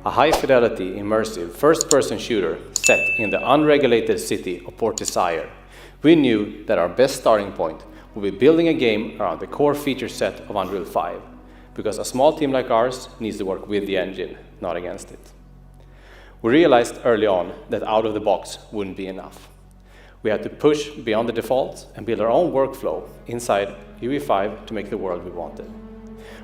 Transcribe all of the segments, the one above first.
a high-fidelity, immersive, first-person shooter set in the unregulated city of Port Desire, we knew that our best starting point would be building a game around the core feature set of Unreal 5, because a small team like ours needs to work with the engine, not against it. We realized early on that out of the box wouldn't be enough. We had to push beyond the defaults and build our own workflow inside UE5 to make the world we wanted.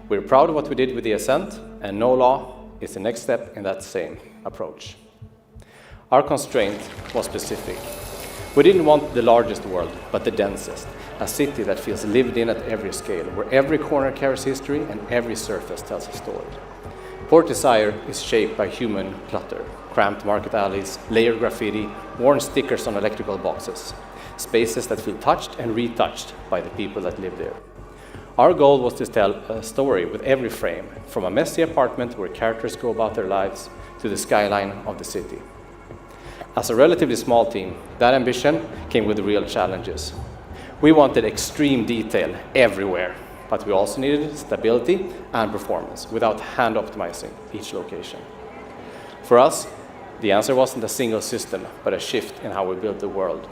We're proud of what we did with the Ascent, and No Law is the next step in that same approach. Our constraint was specific. We didn't want the largest world, but the densest, a city that feels lived in at every scale, where every corner carries history and every surface tells a story. Port Desire is shaped by human clutter, cramped market alleys, layered graffiti, worn stickers on electrical boxes, spaces that feel touched and retouched by the people that live there. Our goal was to tell a story with every frame, from a messy apartment where characters go about their lives to the skyline of the city. As a relatively small team, that ambition came with real challenges. We wanted extreme detail everywhere, but we also needed stability and performance without hand optimizing each location. For us, the answer wasn't a single system, but a shift in how we built the world.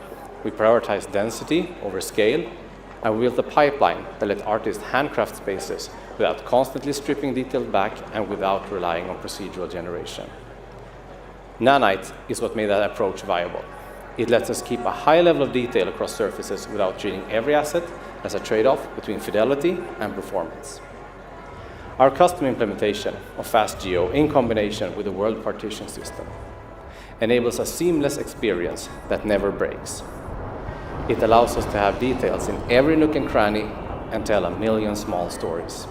We prioritized density over scale, and we built a pipeline that let artists handcraft spaces without constantly stripping detail back and without relying on procedural generation. Nanite is what made that approach viable. It lets us keep a high level of detail across surfaces without treating every asset as a trade-off between fidelity and performance. Our custom implementation of FastGeo in combination with the world partition system enables a seamless experience that never breaks. It allows us to have details in every nook and cranny and tell a million small stories.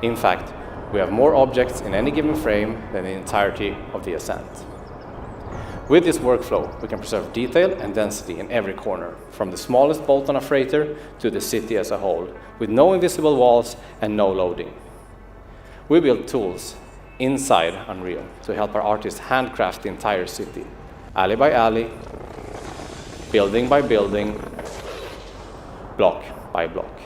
In fact, we have more objects in any given frame than the entirety of the Ascent. With this workflow, we can preserve detail and density in every corner, from the smallest bolt on a freighter to the city as a whole, with no invisible walls and no loading. We build tools inside Unreal to help our artists handcraft the entire city, alley by alley, building by building, block by block.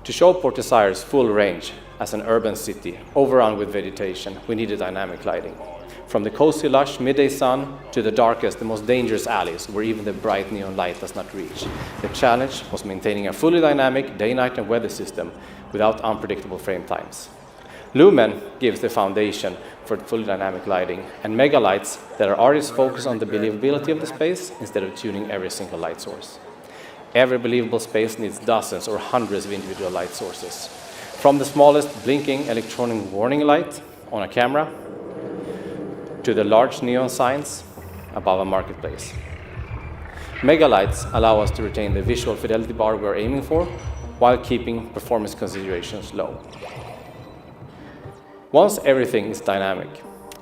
To show Port Desire's full range as an urban city overrun with vegetation, we needed dynamic lighting. From the cozy, lush midday sun to the darkest, the most dangerous alleys where even the bright neon light does not reach. The challenge was maintaining a fully dynamic day, night, and weather system without unpredictable frame times. Lumen gives the foundation for fully dynamic lighting, and mega lights that our artists focus on the believability of the space instead of tuning every single light source. Every believable space needs dozens or hundreds of individual light sources. From the smallest blinking electronic warning light on a camera to the large neon signs above a marketplace. Mega lights allow us to retain the visual fidelity bar we're aiming for while keeping performance considerations low. Once everything is dynamic,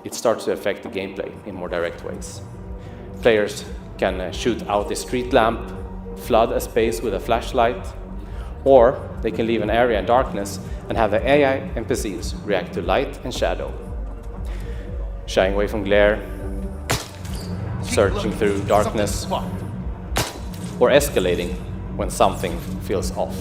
it starts to affect the gameplay in more direct ways. Players can shoot out a street lamp, flood a space with a flashlight, or they can leave an area in darkness and have the AI NPCs react to light and shadow, shying away from glare, searching through darkness, or escalating when something feels off.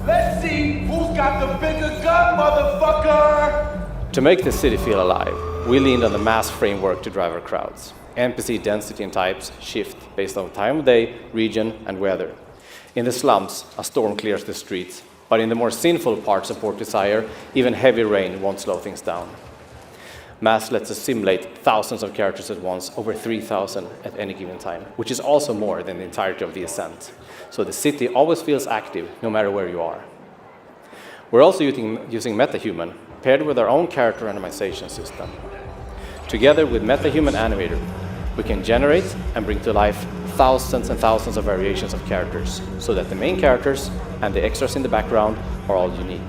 Let's see who's got the bigger gun, motherfucker! To make the city feel alive, we leaned on the mass framework to drive our crowds. NPC density and types shift based on time of day, region, and weather. In the slums, a storm clears the streets, but in the more sinful parts of Port Desire, even heavy rain won't slow things down. Mass lets us simulate thousands of characters at once, over 3,000 at any given time, which is also more than the entirety of the Ascent. So the city always feels active, no matter where you are. We're also using MetaHuman, paired with our own character randomization system. Together with MetaHuman Animator, we can generate and bring to life thousands and thousands of variations of characters, so that the main characters and the extras in the background are all unique.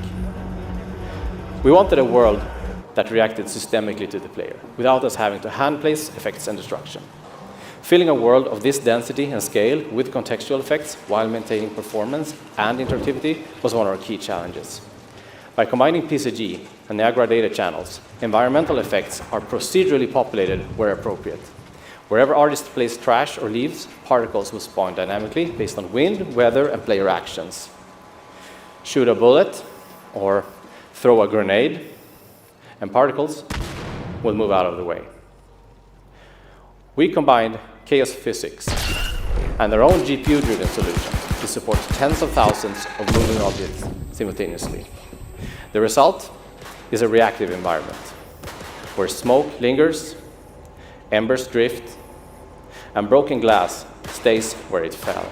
We wanted a world that reacted systemically to the player, without us having to hand place effects and destruction. Filling a world of this density and scale with contextual effects while maintaining performance and interactivity was one of our key challenges. By combining PCG and Niagara data channels, environmental effects are procedurally populated where appropriate. Wherever artists place trash or leaves, particles will spawn dynamically based on wind, weather, and player actions. Shoot a bullet, or throw a grenade, and particles will move out of the way. We combined chaos physics and our own GPU-driven solution to support tens of thousands of moving objects simultaneously. The result is a reactive environment where smoke lingers, embers drift, and broken glass stays where it fell.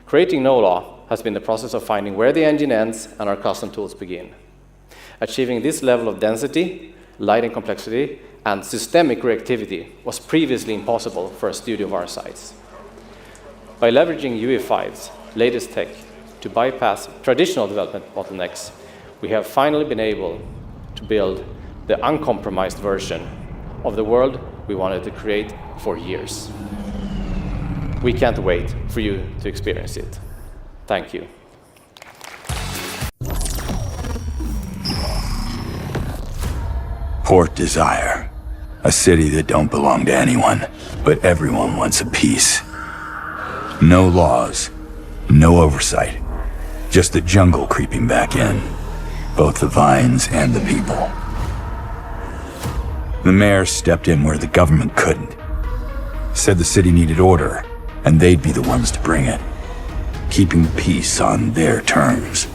Creating No Law has been the process of finding where the engine ends and our custom tools begin. Achieving this level of density, light and complexity, and systemic reactivity was previously impossible for a studio of our size. By leveraging UE5's latest tech to bypass traditional development bottlenecks, we have finally been able to build the uncompromised version of the world we wanted to create for years. We can't wait for you to experience it. Thank you. Port Desire. A city that don't belong to anyone, but everyone wants a piece. No laws, no oversight. Just the jungle creeping back in. Both the vines and the people. The mayor stepped in where the government couldn't. Said the city needed order, and they'd be the ones to bring it. Keeping peace on their terms.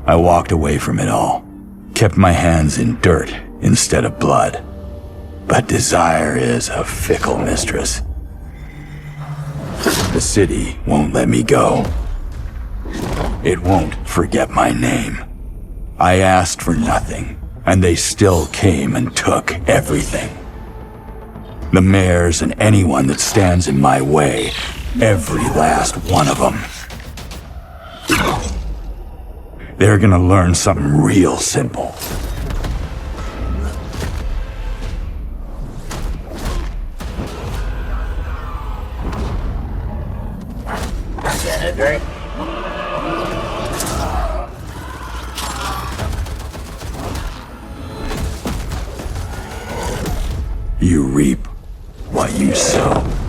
I walked away from it all. Kept my hands in dirt instead of blood. But desire is a fickle mistress. The city won't let me go. It won't forget my name. I asked for nothing, and they still came and took everything. The mayors and anyone that stands in my way, every last one of them. They're gonna learn something real simple. You reap what you sow.